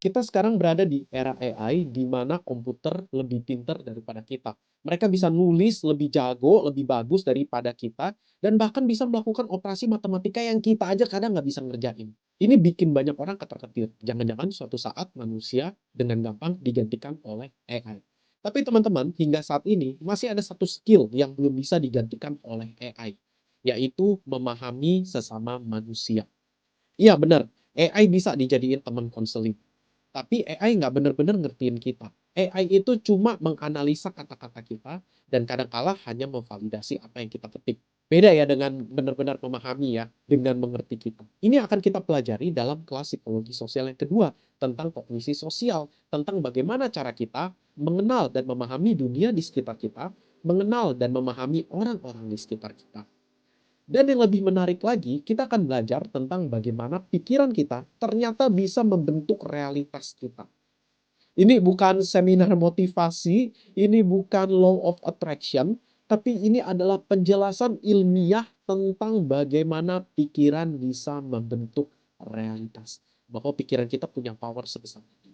Kita sekarang berada di era AI di mana komputer lebih pintar daripada kita. Mereka bisa nulis lebih jago, lebih bagus daripada kita, dan bahkan bisa melakukan operasi matematika yang kita aja kadang nggak bisa ngerjain. Ini bikin banyak orang ketar-ketir. Jangan-jangan suatu saat manusia dengan gampang digantikan oleh AI. Tapi teman-teman, hingga saat ini masih ada satu skill yang belum bisa digantikan oleh AI, yaitu memahami sesama manusia. Iya benar, AI bisa dijadiin teman konseling. Tapi AI nggak bener-bener ngertiin kita. AI itu cuma menganalisa kata-kata kita dan kadang kala hanya memvalidasi apa yang kita ketik. Beda ya dengan benar-benar memahami ya, dengan mengerti kita. Ini akan kita pelajari dalam kelas psikologi sosial yang kedua, tentang kognisi sosial, tentang bagaimana cara kita mengenal dan memahami dunia di sekitar kita, mengenal dan memahami orang-orang di sekitar kita. Dan yang lebih menarik lagi, kita akan belajar tentang bagaimana pikiran kita ternyata bisa membentuk realitas kita. Ini bukan seminar motivasi, ini bukan law of attraction, tapi ini adalah penjelasan ilmiah tentang bagaimana pikiran bisa membentuk realitas. Bahwa pikiran kita punya power sebesar itu.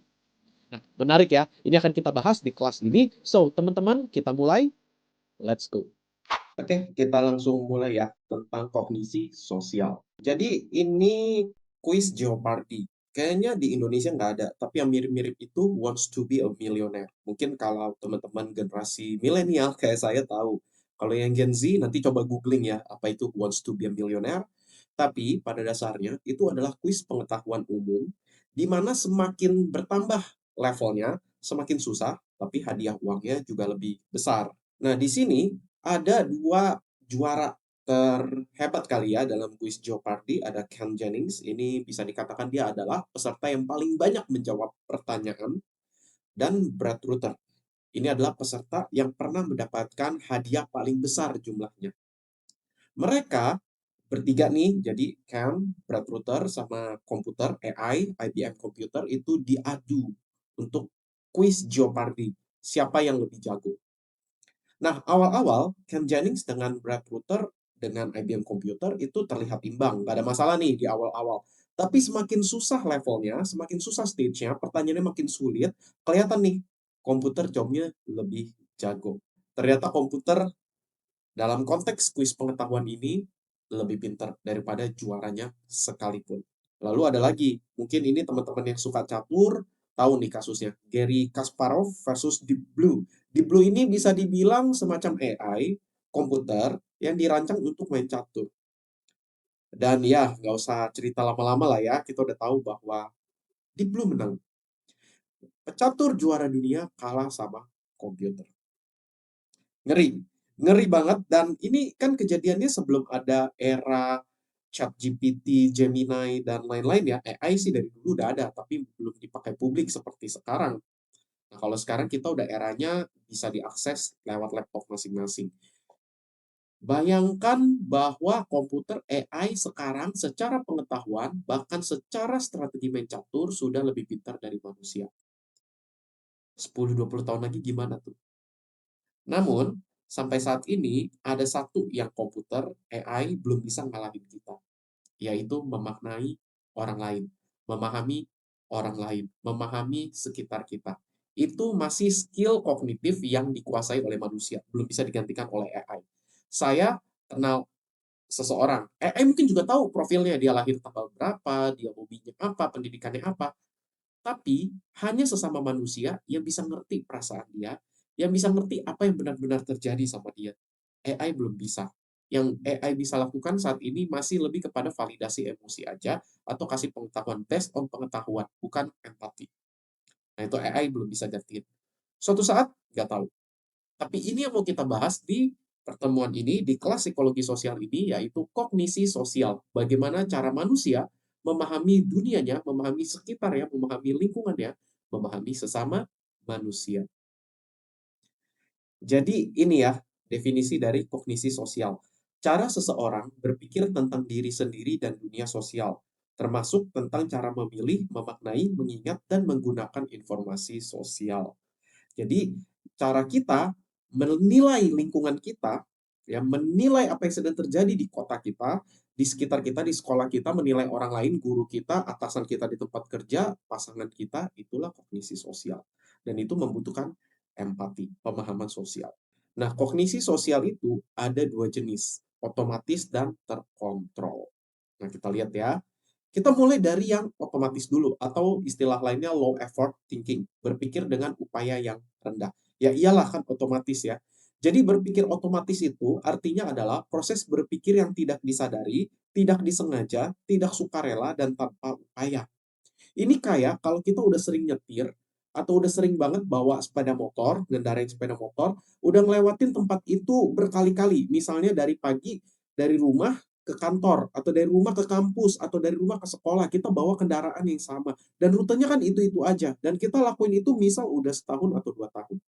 Nah, menarik ya. Ini akan kita bahas di kelas ini. So, teman-teman, kita mulai. Let's go. Oke, kita langsung mulai ya tentang kognisi sosial. Jadi ini kuis Jeopardy. Kayaknya di Indonesia nggak ada, tapi yang mirip-mirip itu Wants to be a Millionaire. Mungkin kalau teman-teman generasi milenial kayak saya tahu. Kalau yang Gen Z nanti coba googling ya, apa itu Wants to be a Millionaire. Tapi pada dasarnya itu adalah kuis pengetahuan umum, di mana semakin bertambah levelnya, semakin susah, tapi hadiah uangnya juga lebih besar. Nah, di sini ada dua juara terhebat kali ya dalam kuis Jeopardy. Ada Ken Jennings, ini bisa dikatakan dia adalah peserta yang paling banyak menjawab pertanyaan, dan Brad Rutter. Ini adalah peserta yang pernah mendapatkan hadiah paling besar jumlahnya. Mereka bertiga nih, jadi Ken, Brad Rutter, sama komputer AI, IBM Computer itu diadu untuk kuis Jeopardy. Siapa yang lebih jago? Nah, awal-awal Ken Jennings dengan Brad Rutter dengan IBM Computer itu terlihat imbang, nggak ada masalah nih di awal-awal. Tapi semakin susah levelnya, semakin susah stage-nya, pertanyaannya makin sulit, kelihatan nih komputer jawabnya lebih jago. Ternyata komputer dalam konteks kuis pengetahuan ini lebih pintar daripada juaranya sekalipun. Lalu ada lagi, mungkin ini teman-teman yang suka catur, tahu nih kasusnya. Gary Kasparov versus Deep Blue. Deep Blue ini bisa dibilang semacam AI, komputer, yang dirancang untuk main catur. Dan ya, nggak usah cerita lama-lama lah ya, kita udah tahu bahwa Deep Blue menang. Pecatur juara dunia kalah sama komputer. Ngeri, ngeri banget. Dan ini kan kejadiannya sebelum ada era ChatGPT, Gemini, dan lain-lain ya. AI sih dari dulu udah ada, tapi belum dipakai publik seperti sekarang. Nah, kalau sekarang kita udah eranya bisa diakses lewat laptop masing-masing. Bayangkan bahwa komputer AI sekarang secara pengetahuan, bahkan secara strategi main catur, sudah lebih pintar dari manusia. 10-20 tahun lagi gimana tuh? Namun, sampai saat ini ada satu yang komputer AI belum bisa ngalahin kita, yaitu memaknai orang lain, memahami orang lain, memahami sekitar kita. Itu masih skill kognitif yang dikuasai oleh manusia, belum bisa digantikan oleh AI. Saya kenal seseorang, AI mungkin juga tahu profilnya, dia lahir tanggal berapa, dia hobinya apa, pendidikannya apa, tapi hanya sesama manusia yang bisa ngerti perasaan dia, yang bisa ngerti apa yang benar-benar terjadi sama dia. AI belum bisa. Yang AI bisa lakukan saat ini masih lebih kepada validasi emosi aja, atau kasih pengetahuan based on pengetahuan, bukan empati. Nah, itu AI belum bisa gantiin. Suatu saat, nggak tahu. Tapi ini yang mau kita bahas di pertemuan ini, di kelas psikologi sosial ini, yaitu kognisi sosial. Bagaimana cara manusia memahami dunianya, memahami sekitarnya, memahami lingkungannya, memahami sesama manusia. Jadi ini ya, definisi dari kognisi sosial. Cara seseorang berpikir tentang diri sendiri dan dunia sosial, termasuk tentang cara memilih, memaknai, mengingat, dan menggunakan informasi sosial. Jadi, cara kita menilai lingkungan kita ya, menilai apa yang sedang terjadi di kota kita, di sekitar kita, di sekolah kita, menilai orang lain, guru kita, atasan kita di tempat kerja, pasangan kita, itulah kognisi sosial. Dan itu membutuhkan empati, pemahaman sosial. Nah, kognisi sosial itu ada dua jenis, otomatis dan terkontrol. Nah, kita lihat ya. Kita mulai dari yang otomatis dulu, atau istilah lainnya low effort thinking, berpikir dengan upaya yang rendah. Ya iyalah kan otomatis ya. Jadi berpikir otomatis itu artinya adalah proses berpikir yang tidak disadari, tidak disengaja, tidak sukarela, dan tanpa upaya. Ini kayak kalau kita udah sering nyetir, atau udah sering banget bawa sepeda motor, ngendarain sepeda motor, udah ngelewatin tempat itu berkali-kali. Misalnya dari pagi, dari rumah ke kantor, atau dari rumah ke kampus, atau dari rumah ke sekolah, kita bawa kendaraan yang sama. Dan rutenya kan itu-itu aja. Dan kita lakuin itu misal udah setahun atau 2 tahun.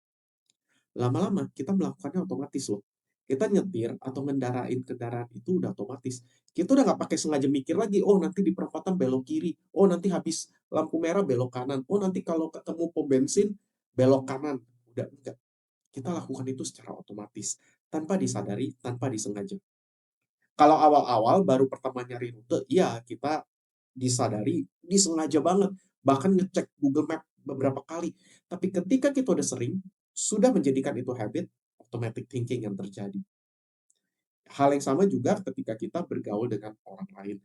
Lama-lama kita melakukannya otomatis loh. Kita nyetir atau ngendarain kendaraan itu udah otomatis. Kita udah nggak pakai sengaja mikir lagi, oh nanti di perempatan belok kiri, oh nanti habis lampu merah belok kanan, oh nanti kalau ketemu pom bensin belok kanan. Udah enggak. Kita lakukan itu secara otomatis, tanpa disadari, tanpa disengaja. Kalau awal-awal baru pertama nyari rute, ya kita disadari, disengaja banget, bahkan ngecek Google Map beberapa kali. Tapi ketika kita udah sering, sudah menjadikan itu habit, automatic thinking yang terjadi. Hal yang sama juga ketika kita bergaul dengan orang lain.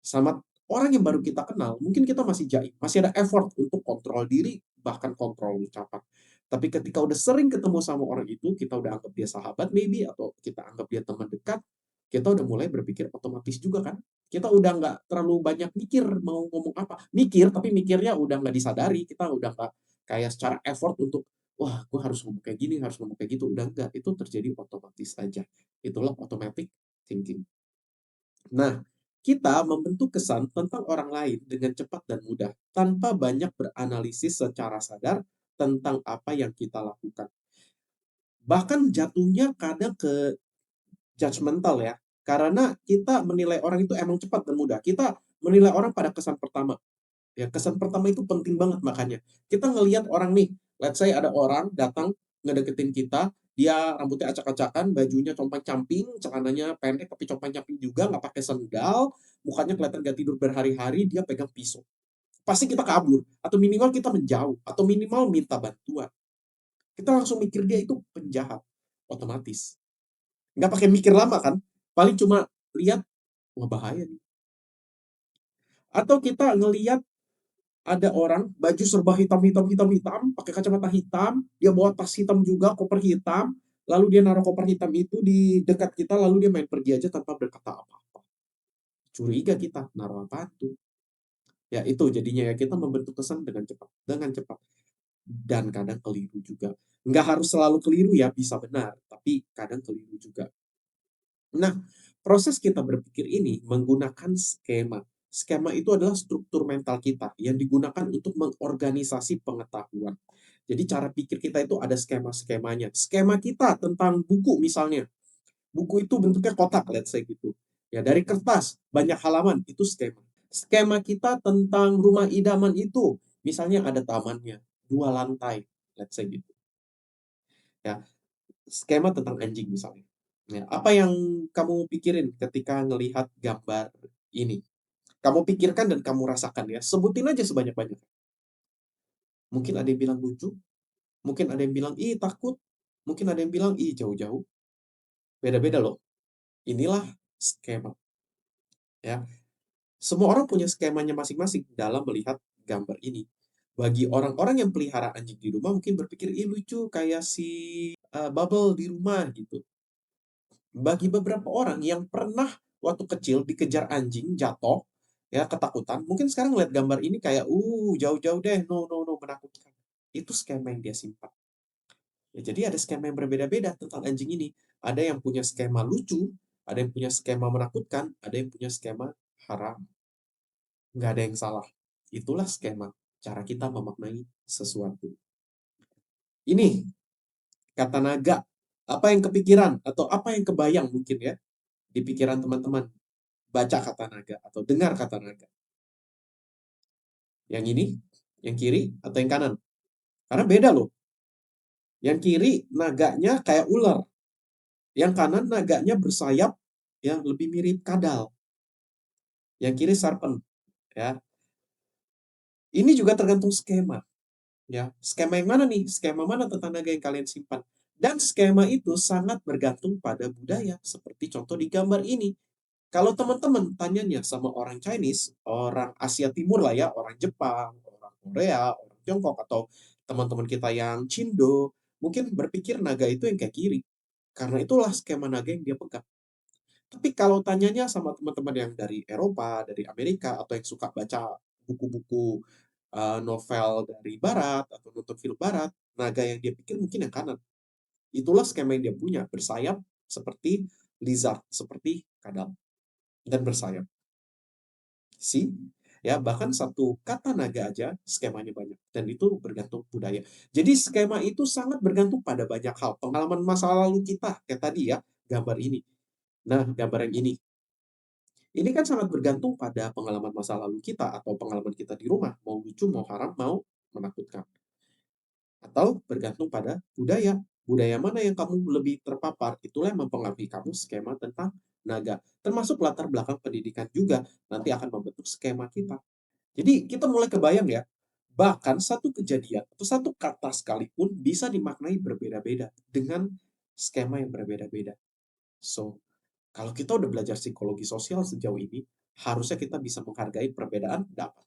Sama orang yang baru kita kenal, mungkin kita masih jaim, masih ada effort untuk kontrol diri, bahkan kontrol ucapan. Tapi ketika udah sering ketemu sama orang itu, kita udah anggap dia sahabat maybe, atau kita anggap dia teman dekat, kita udah mulai berpikir otomatis juga kan. Kita udah nggak terlalu banyak mikir mau ngomong apa. Mikir, tapi mikirnya udah nggak disadari. Kita udah nggak kayak secara effort untuk, wah gue harus ngomong kayak gini, harus ngomong kayak gitu. Udah nggak, itu terjadi otomatis saja. Itulah automatic thinking. Nah, kita membentuk kesan tentang orang lain dengan cepat dan mudah, tanpa banyak beranalisis secara sadar tentang apa yang kita lakukan. Bahkan jatuhnya kadang ke judgmental ya, karena kita menilai orang itu emang cepat dan mudah. Kita menilai orang pada kesan pertama. Ya, kesan pertama itu penting banget makanya. Kita ngelihat orang nih, let's say ada orang datang ngedeketin kita, dia rambutnya acak-acakan, bajunya compang-camping, celananya pendek tapi compang-camping juga, nggak pakai sendal, mukanya kelihatan gak tidur berhari-hari, dia pegang pisau. Pasti kita kabur, atau minimal kita menjauh, atau minimal minta bantuan. Kita langsung mikir dia itu penjahat, otomatis. Nggak pakai mikir lama kan, paling cuma lihat, wah bahaya nih. Atau kita ngelihat ada orang baju serba hitam hitam hitam hitam, pakai kacamata hitam, dia bawa tas hitam juga, koper hitam, lalu dia naruh koper hitam itu di dekat kita, lalu dia main pergi aja tanpa berkata apa-apa. Curiga kita, naruh apa tuh? Ya itu jadinya ya, kita membentuk kesan dengan cepat dan kadang keliru juga. Nggak harus selalu keliru ya, bisa benar, tapi kadang keliru juga. Nah, proses kita berpikir ini menggunakan skema. Skema itu adalah struktur mental kita yang digunakan untuk mengorganisasi pengetahuan. Jadi cara pikir kita itu ada skema-skemanya. Skema kita tentang buku misalnya. Buku itu bentuknya kotak, let's say gitu. Ya, dari kertas, banyak halaman, itu skema. Skema kita tentang rumah idaman itu, misalnya ada tamannya, 2 lantai, let's say gitu. Ya, skema tentang anjing misalnya. Ya, apa yang kamu pikirin ketika ngelihat gambar ini? Kamu pikirkan dan kamu rasakan ya. Sebutin aja sebanyak-banyak. Mungkin ada yang bilang lucu, mungkin ada yang bilang ih takut, mungkin ada yang bilang ih jauh-jauh. Beda-beda loh. Inilah skema ya. Semua orang punya skemanya masing-masing dalam melihat gambar ini. Bagi orang-orang yang pelihara anjing di rumah mungkin berpikir, ih lucu kayak si Bubble di rumah gitu. Bagi beberapa orang yang pernah waktu kecil dikejar anjing, jatuh, ya ketakutan, mungkin sekarang lihat gambar ini kayak, jauh-jauh deh, no, no, no, menakutkan. Itu skema yang dia simpan. Ya, jadi ada skema yang berbeda-beda tentang anjing ini. Ada yang punya skema lucu, ada yang punya skema menakutkan, ada yang punya skema haram. Nggak ada yang salah. Itulah skema, cara kita memaknai sesuatu. Ini kata naga, apa yang kepikiran atau apa yang kebayang mungkin ya di pikiran teman-teman baca kata naga atau dengar kata naga. Yang ini, yang kiri atau yang kanan? Karena beda loh. Yang kiri naganya kayak ular. Yang kanan naganya bersayap yang lebih mirip kadal, yang kiri serpent, ya. Ini juga tergantung skema, ya. Skema yang mana nih? Skema mana tentang naga yang kalian simpan? Dan skema itu sangat bergantung pada budaya, seperti contoh di gambar ini. Kalau teman-teman tanyanya sama orang Chinese, orang Asia Timur lah ya, orang Jepang, orang Korea, orang Tiongkok, atau teman-teman kita yang Cindo, mungkin berpikir naga itu yang kayak kiri. Karena itulah skema naga yang dia pegang. Tapi kalau tanyanya sama teman-teman yang dari Eropa, dari Amerika, atau yang suka baca buku-buku novel dari Barat, atau nonton film Barat, naga yang dia pikir mungkin yang kanan. Itulah skema yang dia punya, bersayap seperti lizard, seperti kadal, dan bersayap. See? Ya, bahkan satu kata naga aja skemanya banyak, dan itu bergantung budaya. Jadi skema itu sangat bergantung pada banyak hal. Pengalaman masa lalu kita, kayak tadi ya, gambar ini. Nah, gambar yang ini. Ini kan sangat bergantung pada pengalaman masa lalu kita atau pengalaman kita di rumah, mau lucu, mau haram, mau menakutkan. Atau bergantung pada budaya. Budaya mana yang kamu lebih terpapar, itulah yang mempengaruhi kamu skema tentang naga. Termasuk latar belakang pendidikan juga nanti akan membentuk skema kita. Jadi kita mulai kebayang ya, bahkan satu kejadian atau satu kata sekalipun bisa dimaknai berbeda-beda dengan skema yang berbeda-beda. So, kalau kita udah belajar psikologi sosial sejauh ini, harusnya kita bisa menghargai perbedaan pendapat.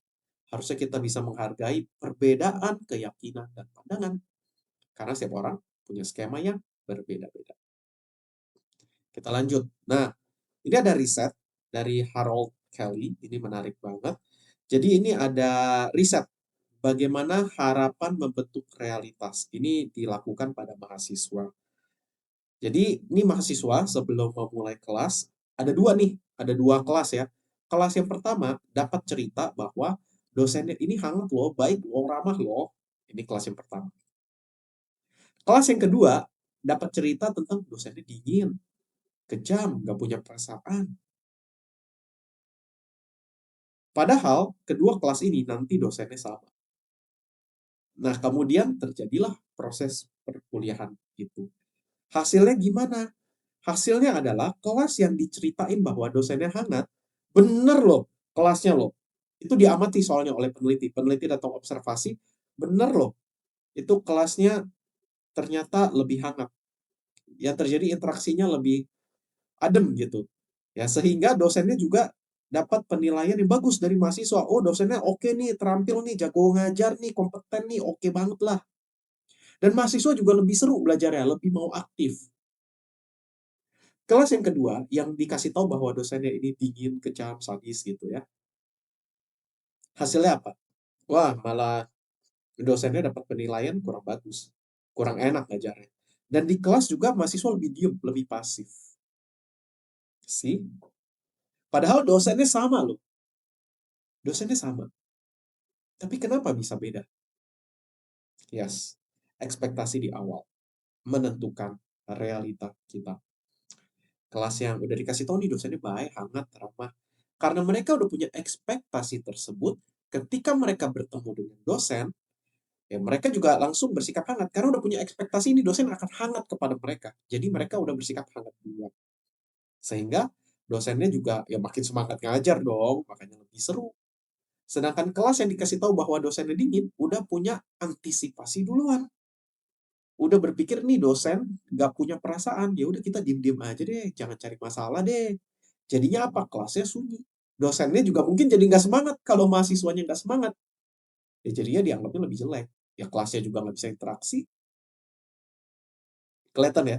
Harusnya kita bisa menghargai perbedaan keyakinan dan pandangan. Karena setiap orang punya skema yang berbeda-beda. Kita lanjut. Nah, ini ada riset dari Harold Kelly. Ini menarik banget. Jadi ini ada riset bagaimana harapan membentuk realitas. Ini dilakukan pada mahasiswa. Jadi ini mahasiswa sebelum memulai kelas, ada dua kelas ya. Kelas yang pertama dapat cerita bahwa dosennya ini hangat loh, baik loh, ramah loh. Ini kelas yang pertama. Kelas yang kedua dapat cerita tentang dosennya dingin, kejam, gak punya perasaan. Padahal kedua kelas ini nanti dosennya sama. Nah, kemudian terjadilah proses perkuliahan itu. Hasilnya gimana? Hasilnya adalah kelas yang diceritain bahwa dosennya hangat, bener loh kelasnya loh. Itu diamati soalnya oleh peneliti. Peneliti datang observasi, bener loh. Itu kelasnya ternyata lebih hangat. Yang terjadi interaksinya lebih adem gitu. Ya, sehingga dosennya juga dapat penilaian yang bagus dari mahasiswa. Oh, dosennya oke nih, terampil nih, jago ngajar nih, kompeten nih, oke banget lah. Dan mahasiswa juga lebih seru belajarnya, lebih mau aktif. Kelas yang kedua, yang dikasih tahu bahwa dosennya ini dingin, kejam, sadis gitu ya. Hasilnya apa? Wah, malah dosennya dapat penilaian kurang bagus. Kurang enak ngajarnya. Dan di kelas juga mahasiswa lebih diem, lebih pasif. See? Padahal dosennya sama loh. Dosennya sama. Tapi kenapa bisa beda? Yes, ekspektasi di awal menentukan realita kita. Kelas yang udah dikasih tahu nih dosennya baik, hangat, ramah. Karena mereka udah punya ekspektasi tersebut, ketika mereka bertemu dengan dosen, ya mereka juga langsung bersikap hangat. Karena udah punya ekspektasi ini dosen akan hangat kepada mereka. Jadi mereka udah bersikap hangat duluan. Sehingga dosennya juga ya makin semangat ngajar dong, makanya lebih seru. Sedangkan kelas yang dikasih tahu bahwa dosennya dingin, udah punya antisipasi duluan. Udah berpikir nih dosen nggak punya perasaan, ya udah kita diem-diem aja deh, jangan cari masalah deh. Jadinya apa? Kelasnya sunyi. Dosennya juga mungkin jadi nggak semangat kalau mahasiswanya nggak semangat. Ya jadinya dianggapnya lebih jelek. Ya kelasnya juga nggak bisa interaksi. Kelihatan ya?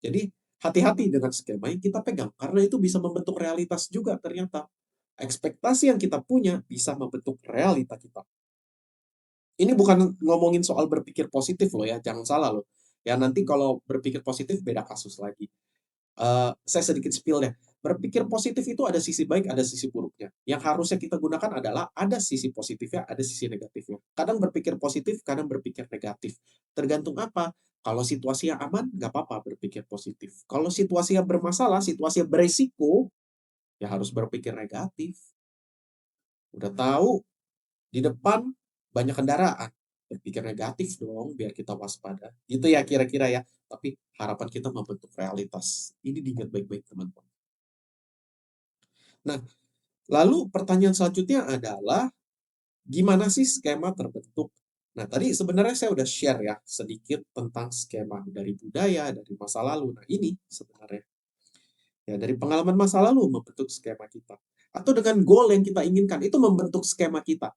Jadi hati-hati dengan skema yang kita pegang karena itu bisa membentuk realitas juga ternyata. Ekspektasi yang kita punya bisa membentuk realita kita. Ini bukan ngomongin soal berpikir positif loh ya, jangan salah loh. Ya nanti kalau berpikir positif beda kasus lagi. Saya sedikit spill deh. Berpikir positif itu ada sisi baik, ada sisi buruknya. Yang harusnya kita gunakan adalah ada sisi positifnya, ada sisi negatifnya. Kadang berpikir positif, kadang berpikir negatif. Tergantung apa? Kalau situasinya aman, nggak apa-apa berpikir positif. Kalau situasinya bermasalah, situasinya beresiko, ya harus berpikir negatif. Udah tahu di depan banyak kendaraan. berpikir negatif dong, biar kita waspada. Itu ya kira-kira ya. Tapi harapan kita membentuk realitas. Ini diingat baik-baik teman-teman. Nah, lalu pertanyaan selanjutnya adalah, gimana sih skema terbentuk? Nah, tadi sebenarnya saya udah share ya sedikit tentang skema dari budaya, dari masa lalu. Nah, ini sebenarnya ya dari pengalaman masa lalu membentuk skema kita. Atau dengan goal yang kita inginkan, itu membentuk skema kita.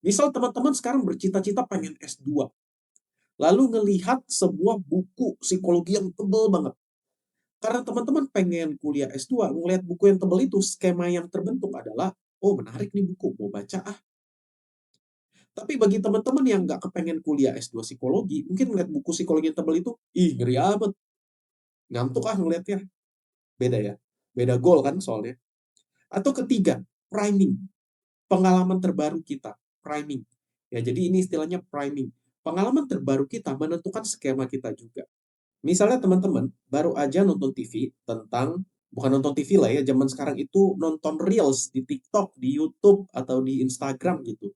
Misal teman-teman sekarang bercita-cita pengen S2, lalu ngelihat sebuah buku psikologi yang tebel banget. Karena teman-teman pengen kuliah S2, ngelihat buku yang tebel itu, skema yang terbentuk adalah, oh menarik nih buku, mau baca ah. Tapi bagi teman-teman yang nggak kepengen kuliah S2 psikologi, mungkin ngeliat buku psikologi yang tebel itu, ih ngeri amat, ngantuk ah ngeliatnya. Beda ya, beda goal kan soalnya. Atau ketiga, priming, pengalaman terbaru kita, priming. Ya, jadi ini istilahnya priming. Pengalaman terbaru kita menentukan skema kita juga. Misalnya teman-teman baru aja nonton TV tentang, bukan nonton TV lah ya, zaman sekarang itu nonton Reels di TikTok, di YouTube, atau di Instagram gitu.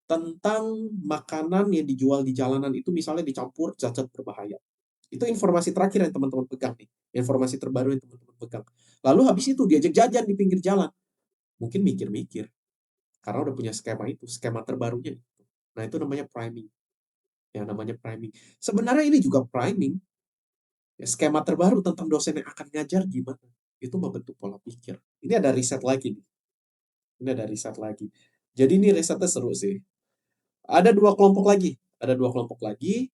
Tentang makanan yang dijual di jalanan itu misalnya dicampur zat-zat berbahaya. Itu informasi terakhir yang teman-teman pegang nih. Informasi terbaru yang teman-teman pegang. Lalu habis itu diajak jajan di pinggir jalan. Mungkin mikir-mikir. Karena udah punya skema itu, skema terbarunya itu. Nah, itu namanya priming. Ya, namanya priming. Sebenarnya ini juga priming. Ya, skema terbaru tentang dosen yang akan ngajar gimana. Itu membentuk pola pikir. Ini ada riset lagi nih. Ini ada riset lagi. Jadi ini risetnya seru sih. Ada dua kelompok lagi. Ada dua kelompok lagi.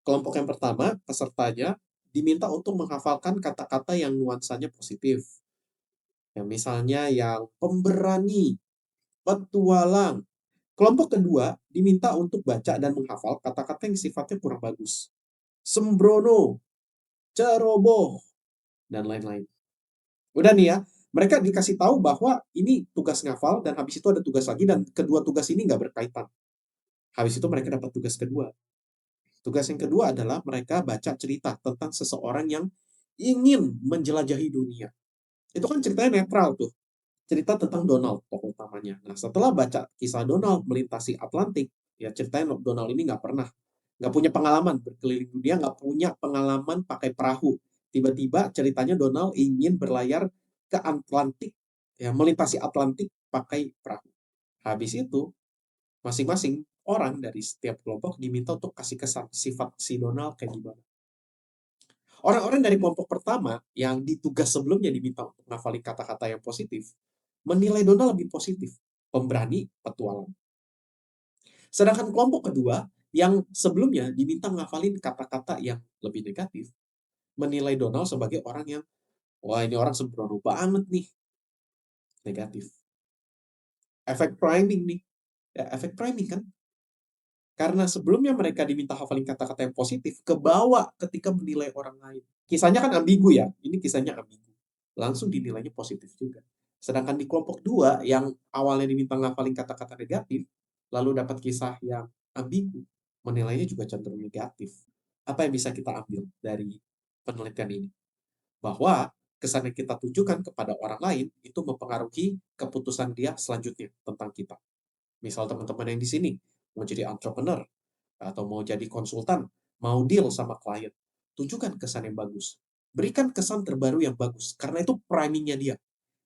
Kelompok yang pertama, pesertanya diminta untuk menghafalkan kata-kata yang nuansanya positif. Ya, misalnya yang pemberani, petualang. Kelompok kedua diminta untuk baca dan menghafal kata-kata yang sifatnya kurang bagus. Sembrono, ceroboh, dan lain-lain. Udah nih ya, mereka dikasih tahu bahwa ini tugas ngafal dan habis itu ada tugas lagi dan kedua tugas ini nggak berkaitan. Habis itu mereka dapat tugas kedua. Tugas yang kedua adalah mereka baca cerita tentang seseorang yang ingin menjelajahi dunia. Itu kan ceritanya netral tuh. Cerita tentang Donald, tokoh utamanya. Nah, setelah baca kisah Donald melintasi Atlantik, ya ceritanya Donald ini nggak punya pengalaman berkeliling dunia, nggak punya pengalaman pakai perahu. Tiba-tiba ceritanya Donald ingin berlayar ke Atlantik, ya melintasi Atlantik pakai perahu. Habis itu, masing-masing orang dari setiap kelompok diminta untuk kasih kesan sifat si Donald kayak gimana. Orang-orang dari kelompok pertama yang di tugas sebelumnya diminta untuk ngafalin kata-kata yang positif, menilai Donald lebih positif, pemberani, petualang. Sedangkan kelompok kedua yang sebelumnya diminta ngafalin kata-kata yang lebih negatif, menilai Donald sebagai orang yang, wah ini orang sembrono banget nih, negatif. Efek priming nih, ya, efek priming kan? Karena sebelumnya mereka diminta hafalin kata-kata yang positif, kebawa ketika menilai orang lain. Kisahnya kan ambigu ya, ini kisahnya ambigu. Langsung dinilainya positif juga. Sedangkan di kelompok dua, yang awalnya diminta ngafalin kata-kata negatif, lalu dapat kisah yang ambigu, menilainya juga cenderung negatif. Apa yang bisa kita ambil dari penelitian ini? Bahwa kesan yang kita tunjukkan kepada orang lain, itu mempengaruhi keputusan dia selanjutnya tentang kita. Misal teman-teman yang di sini, mau jadi entrepreneur, atau mau jadi konsultan, mau deal sama klien, tunjukkan kesan yang bagus. Berikan kesan terbaru yang bagus, karena itu primingnya dia.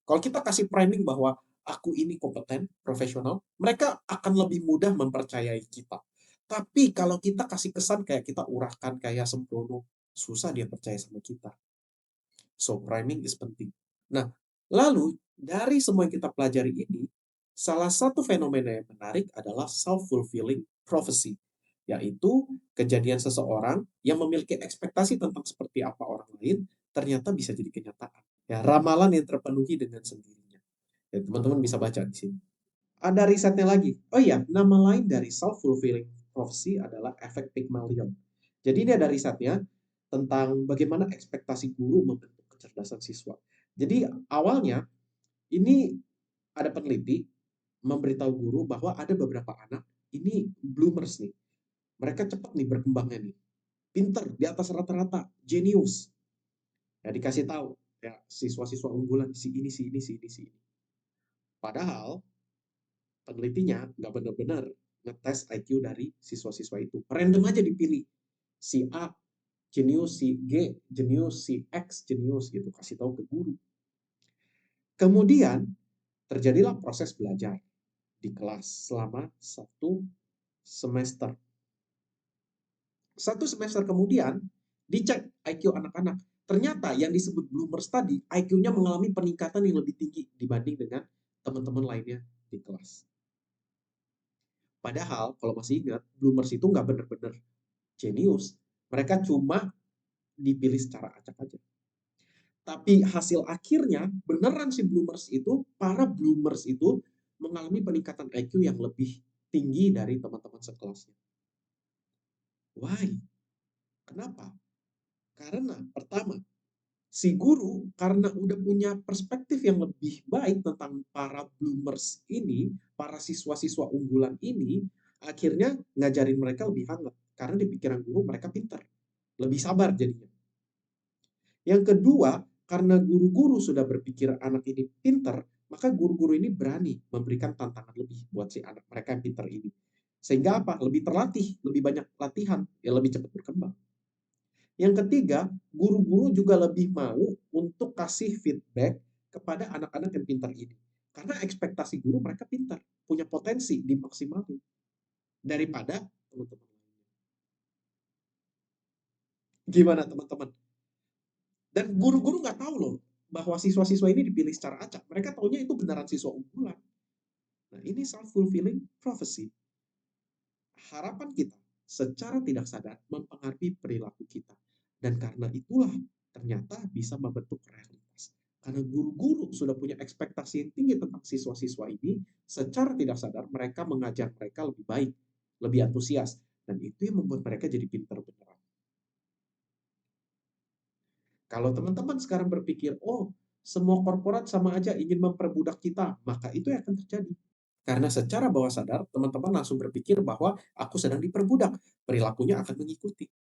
Kalau kita kasih priming bahwa aku ini kompeten, profesional, mereka akan lebih mudah mempercayai kita. Tapi kalau kita kasih kesan kayak kita urahkan kayak sembrono, susah dia percaya sama kita. So, priming is penting. Nah, lalu dari semua yang kita pelajari ini, salah satu fenomena yang menarik adalah self-fulfilling prophecy, yaitu kejadian seseorang yang memiliki ekspektasi tentang seperti apa orang lain, ternyata bisa jadi kenyataan. Ya, ramalan yang terpenuhi dengan sendirinya. Ya, teman-teman bisa baca di sini. Ada risetnya lagi. Oh iya, nama lain dari self-fulfilling prophecy adalah efek Pygmalion. Jadi ini ada risetnya tentang bagaimana ekspektasi guru membentuk kecerdasan siswa. Jadi awalnya ini ada peneliti memberitahu guru bahwa ada beberapa anak ini bloomers nih. Mereka cepat nih berkembangnya nih. Pinter, di atas rata-rata, jenius. Ya dikasih tahu, ya siswa-siswa unggulan si ini, si ini, si ini, si ini. Padahal penelitinya nggak benar-benar ngetes IQ dari siswa-siswa itu. Random aja dipilih. Si A jenius, si G jenius, si X jenius gitu, kasih tahu ke guru. Kemudian terjadilah proses belajar di kelas selama 1 semester. 1 semester kemudian dicek IQ anak-anak. Ternyata yang disebut bloomers tadi IQ-nya mengalami peningkatan yang lebih tinggi dibanding dengan teman-teman lainnya di kelas. Padahal kalau masih ingat, bloomers itu nggak bener-bener jenius. Mereka cuma dipilih secara acak aja. Tapi hasil akhirnya beneran si bloomers itu, para bloomers itu mengalami peningkatan IQ yang lebih tinggi dari teman-teman sekelasnya. Why? Kenapa? Karena pertama, si guru karena udah punya perspektif yang lebih baik tentang para bloomers ini, para siswa-siswa unggulan ini, akhirnya ngajarin mereka lebih hangat. Karena di pikiran guru mereka pintar, lebih sabar jadinya. Yang kedua, karena guru-guru sudah berpikir anak ini pintar, maka guru-guru ini berani memberikan tantangan lebih buat si anak mereka yang pintar ini. Sehingga apa? Lebih terlatih, lebih banyak latihan, ya lebih cepat berkembang. Yang ketiga, guru-guru juga lebih mau untuk kasih feedback kepada anak-anak yang pintar ini. Karena ekspektasi guru mereka pintar, punya potensi dimaksimalin daripada teman-teman lainnya. Gimana teman-teman? Dan guru-guru nggak tahu loh bahwa siswa-siswa ini dipilih secara acak. Mereka taunya itu beneran siswa unggulan. Nah, ini self-fulfilling prophecy. Harapan kita secara tidak sadar mempengaruhi perilaku kita. Dan karena itulah ternyata bisa membentuk realitas. Karena guru-guru sudah punya ekspektasi yang tinggi tentang siswa-siswa ini, secara tidak sadar mereka mengajar mereka lebih baik, lebih antusias. Dan itu yang membuat mereka jadi pintar beneran. Kalau teman-teman sekarang berpikir, oh, semua korporat sama aja ingin memperbudak kita, maka itu yang akan terjadi. Karena secara bawah sadar, teman-teman langsung berpikir bahwa aku sedang diperbudak, perilakunya akan mengikuti.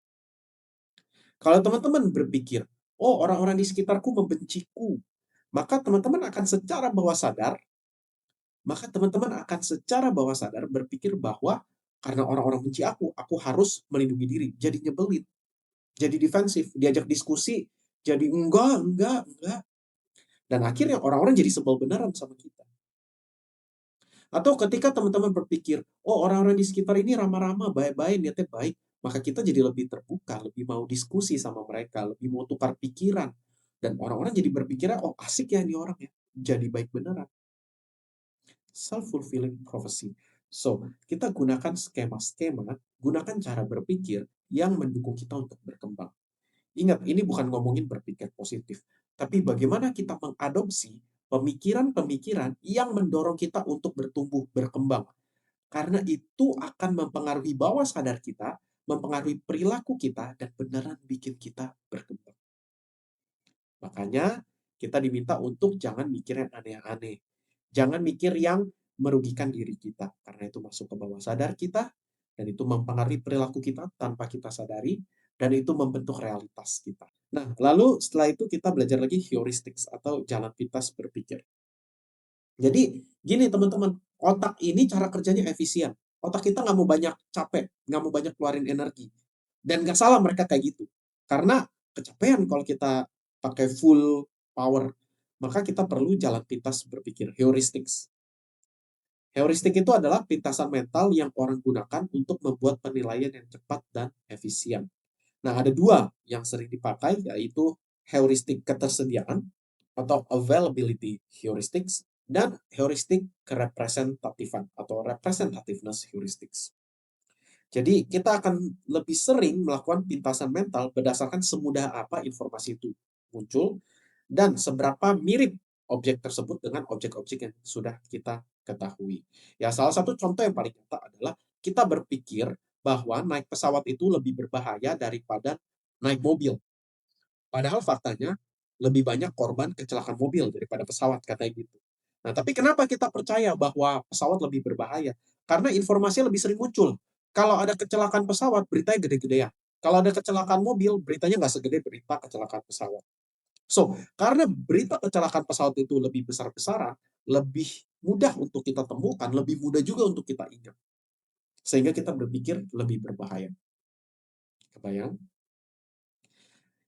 Kalau teman-teman berpikir, oh, orang-orang di sekitarku membenciku, maka teman-teman akan secara bawah sadar, berpikir bahwa karena orang-orang benci aku harus melindungi diri, jadi nyebelin, jadi defensif, diajak diskusi, jadi enggak. Dan akhirnya orang-orang jadi sebel beneran sama kita. Atau ketika teman-teman berpikir, oh orang-orang di sekitar ini ramah-ramah, baik-baik, niatnya baik, maka kita jadi lebih terbuka, lebih mau diskusi sama mereka, lebih mau tukar pikiran. Dan orang-orang jadi berpikirnya, oh asik ya ini orang ya, jadi baik beneran. Self-fulfilling prophecy. So, kita gunakan skema-skema, gunakan cara berpikir yang mendukung kita untuk berkembang. Ingat, ini bukan ngomongin berpikir positif, tapi bagaimana kita mengadopsi pemikiran-pemikiran yang mendorong kita untuk bertumbuh, berkembang. Karena itu akan mempengaruhi bawah sadar kita, mempengaruhi perilaku kita, dan beneran bikin kita berkembang. Makanya, kita diminta untuk jangan mikir yang aneh-aneh. Jangan mikir yang merugikan diri kita, karena itu masuk ke bawah sadar kita, dan itu mempengaruhi perilaku kita tanpa kita sadari, dan itu membentuk realitas kita. Nah, lalu setelah itu kita belajar lagi heuristics atau jalan pintas berpikir. Jadi, gini teman-teman, otak ini cara kerjanya efisien. Otak kita nggak mau banyak capek, nggak mau banyak keluarin energi. Dan nggak salah mereka kayak gitu. Karena kecapean kalau kita pakai full power, maka kita perlu jalan pintas berpikir, heuristics. Heuristik itu adalah pintasan mental yang orang gunakan untuk membuat penilaian yang cepat dan efisien. Nah, ada dua yang sering dipakai, yaitu heuristik ketersediaan atau availability heuristics dan heuristik kerepresentatifan atau representativeness heuristics. Jadi, kita akan lebih sering melakukan pintasan mental berdasarkan semudah apa informasi itu muncul dan seberapa mirip objek tersebut dengan objek-objek yang sudah kita ketahui. Ya, salah satu contoh yang paling nyata adalah kita berpikir bahwa naik pesawat itu lebih berbahaya daripada naik mobil. Padahal faktanya lebih banyak korban kecelakaan mobil daripada pesawat, katanya gitu. Nah, tapi kenapa kita percaya bahwa pesawat lebih berbahaya? Karena informasinya lebih sering muncul. Kalau ada kecelakaan pesawat, beritanya gede-gedean. Kalau ada kecelakaan mobil, beritanya nggak segede berita kecelakaan pesawat. So, karena berita kecelakaan pesawat itu lebih besar-besaran, lebih mudah untuk kita temukan, lebih mudah juga untuk kita ingat. Sehingga kita berpikir lebih berbahaya. Kebayang?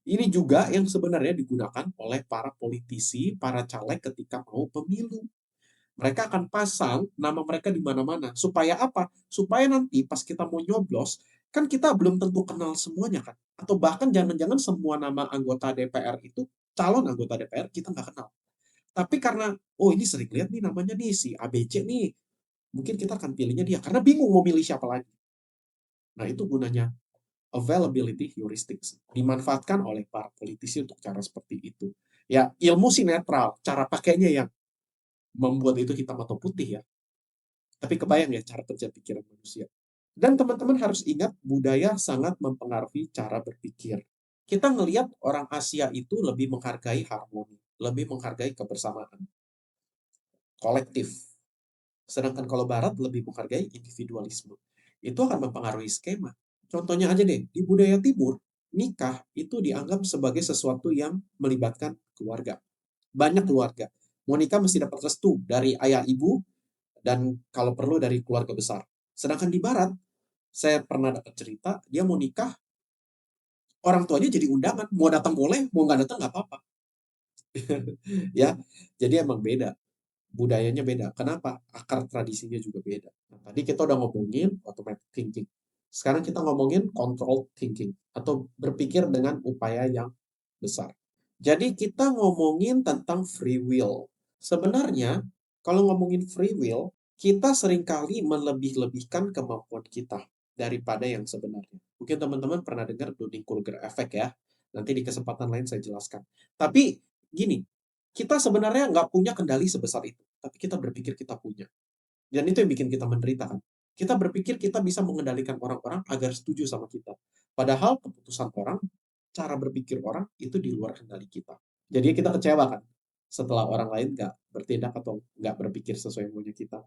Ini juga yang sebenarnya digunakan oleh para politisi, para caleg ketika mau pemilu. Mereka akan pasang nama mereka di mana-mana. Supaya apa? Supaya nanti pas kita mau nyoblos, kan kita belum tentu kenal semuanya kan. Atau bahkan jangan-jangan semua nama anggota DPR itu, calon anggota DPR, kita nggak kenal. Tapi karena, oh ini sering lihat nih namanya nih, si ABC nih. Mungkin kita akan pilihnya dia. Karena bingung mau milih siapa lagi. Nah itu gunanya availability heuristics. Dimanfaatkan oleh para politisi untuk cara seperti itu. Ya, ilmu sih netral. Cara pakainya yang membuat itu hitam atau putih ya. Tapi kebayang ya cara kerja pikiran manusia. Dan teman-teman harus ingat budaya sangat mempengaruhi cara berpikir. Kita ngelihat orang Asia itu lebih menghargai harmoni, lebih menghargai kebersamaan, kolektif. Sedangkan kalau Barat lebih menghargai individualisme. Itu akan mempengaruhi skema. Contohnya aja deh, di budaya Timur, nikah itu dianggap sebagai sesuatu yang melibatkan keluarga. Banyak keluarga. Mau nikah mesti dapat restu dari ayah ibu, dan kalau perlu dari keluarga besar. Sedangkan di Barat, saya pernah dapat cerita, dia mau nikah, orang tuanya jadi undangan, mau datang boleh, mau nggak datang nggak apa-apa. Ya, jadi emang beda, budayanya beda. Kenapa? Akar tradisinya juga beda. Nah, tadi kita udah ngomongin automatic thinking. Sekarang kita ngomongin control thinking, atau berpikir dengan upaya yang besar. Jadi kita ngomongin tentang free will. Sebenarnya, kalau ngomongin free will, kita seringkali melebih-lebihkan kemampuan kita daripada yang sebenarnya. Mungkin teman-teman pernah dengar Dunning-Kruger effect ya. Nanti di kesempatan lain saya jelaskan. Tapi gini, kita sebenarnya nggak punya kendali sebesar itu. Tapi kita berpikir kita punya. Dan itu yang bikin kita menderita kan. Kita berpikir kita bisa mengendalikan orang-orang agar setuju sama kita. Padahal keputusan orang, cara berpikir orang itu di luar kendali kita. Jadi kita kecewa kan setelah orang lain nggak bertindak atau nggak berpikir sesuai maunya kita.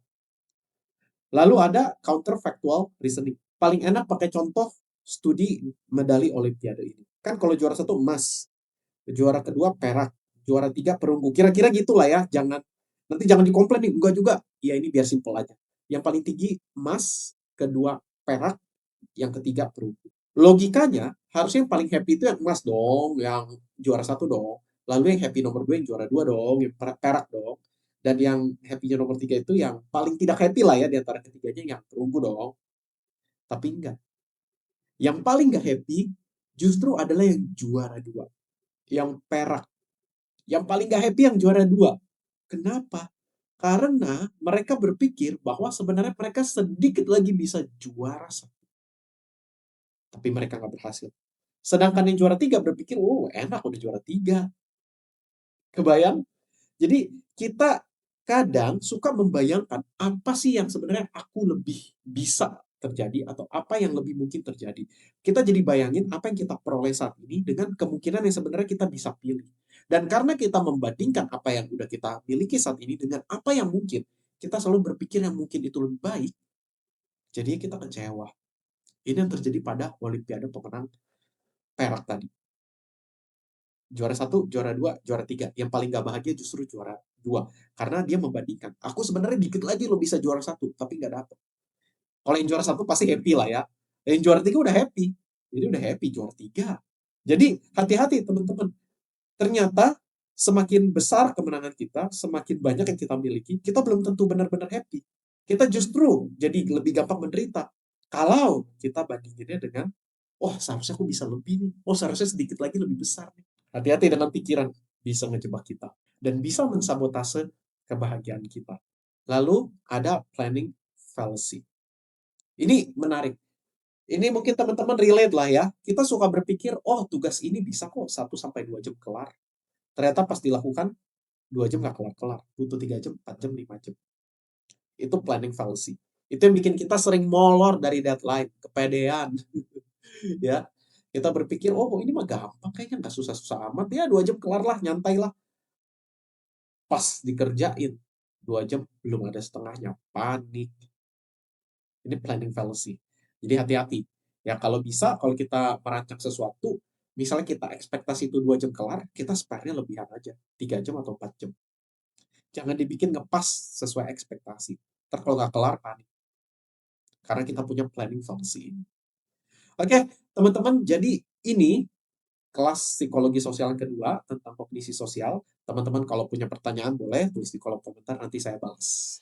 Lalu ada counterfactual reasoning. Paling enak pakai contoh studi medali Olimpiade ini. Kan kalau juara satu emas, juara kedua perak, juara tiga perunggu. Kira-kira gitulah ya. Nanti jangan dikomplain nih, enggak juga. Ya ini biar simpel aja. Yang paling tinggi emas, kedua perak, yang ketiga perunggu. Logikanya harusnya yang paling happy itu yang emas dong, yang juara satu dong. Lalu yang happy nomor dua yang juara dua dong, yang perak dong. Dan yang happy-nya nomor tiga itu yang paling tidak happy lah ya di antara ketiganya yang perunggu dong. Tapi enggak. Yang paling nggak happy justru adalah yang juara dua, yang perak. Yang paling nggak happy yang juara dua. Kenapa? Karena mereka berpikir bahwa sebenarnya mereka sedikit lagi bisa juara satu. Tapi mereka nggak berhasil. Sedangkan yang juara tiga berpikir, oh enak udah juara tiga. Kebayang? Jadi kita kadang suka membayangkan apa sih yang sebenarnya aku lebih bisa terjadi atau apa yang lebih mungkin terjadi. Kita jadi bayangin apa yang kita peroleh saat ini dengan kemungkinan yang sebenarnya kita bisa pilih. Dan karena kita membandingkan apa yang udah kita miliki saat ini dengan apa yang mungkin, kita selalu berpikir yang mungkin itu lebih baik, jadinya kita kecewa. Ini yang terjadi pada Olimpiade pemenang perak tadi. Juara satu, juara dua, juara tiga. Yang paling gak bahagia justru juara dua. Karena dia membandingkan. Aku sebenarnya dikit lagi lo bisa juara satu, tapi gak dapet. Kalau yang juara satu pasti happy lah ya. Yang juara tiga udah happy. Jadi udah happy juara tiga. Jadi hati-hati teman-teman. Ternyata semakin besar kemenangan kita, semakin banyak yang kita miliki, kita belum tentu benar-benar happy. Kita justru jadi lebih gampang menderita. Kalau kita bandinginnya dengan, oh seharusnya aku bisa lebih nih. Oh seharusnya sedikit lagi lebih besar nih. Hati-hati dengan pikiran, bisa ngejebak kita. Dan bisa mensabotase kebahagiaan kita. Lalu ada planning fallacy. Ini menarik. Ini mungkin teman-teman relate lah ya. Kita suka berpikir, oh tugas ini bisa kok 1 sampai 2 jam kelar. Ternyata pas dilakukan, 2 jam nggak kelar-kelar. Butuh 3 jam, 4 jam, 5 jam. Itu planning fallacy. Itu yang bikin kita sering molor dari deadline, kepedean. Ya, kita berpikir, oh ini mah gampang, kayaknya nggak susah-susah amat. Ya 2 jam kelar lah, nyantai lah. Pas dikerjain, 2 jam belum ada setengahnya, panik. Ini planning fallacy. Jadi hati-hati. Ya kalau bisa, kalau kita merancang sesuatu, misalnya kita ekspektasi itu 2 jam kelar, kita spare-nya lebihan aja. 3 jam atau 4 jam. Jangan dibikin ngepas sesuai ekspektasi. Ntar kalau nggak kelar, panik. karena kita punya planning fungsi. Oke, teman-teman, jadi ini kelas psikologi sosial yang kedua tentang kognisi sosial. Teman-teman kalau punya pertanyaan boleh tulis di kolom komentar, nanti saya balas.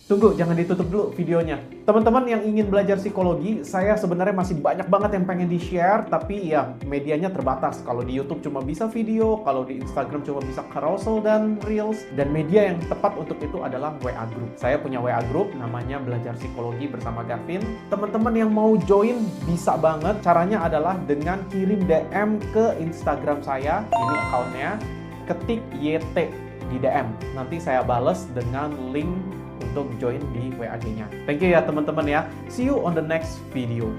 Tunggu, jangan ditutup dulu videonya. Teman-teman yang ingin belajar psikologi, saya sebenarnya masih banyak banget yang pengen di-share, tapi ya medianya terbatas. Kalau di YouTube cuma bisa video, kalau di Instagram cuma bisa carousel dan reels, dan media yang tepat untuk itu adalah WA Group. Saya punya WA Group, namanya Belajar Psikologi bersama Gavin. Teman-teman yang mau join bisa banget. Caranya adalah dengan kirim DM ke Instagram saya, ini account-nya, ketik YT di DM. Nanti saya bales dengan link untuk join di WAG-nya. Thank you ya teman-teman ya. See you on the next video.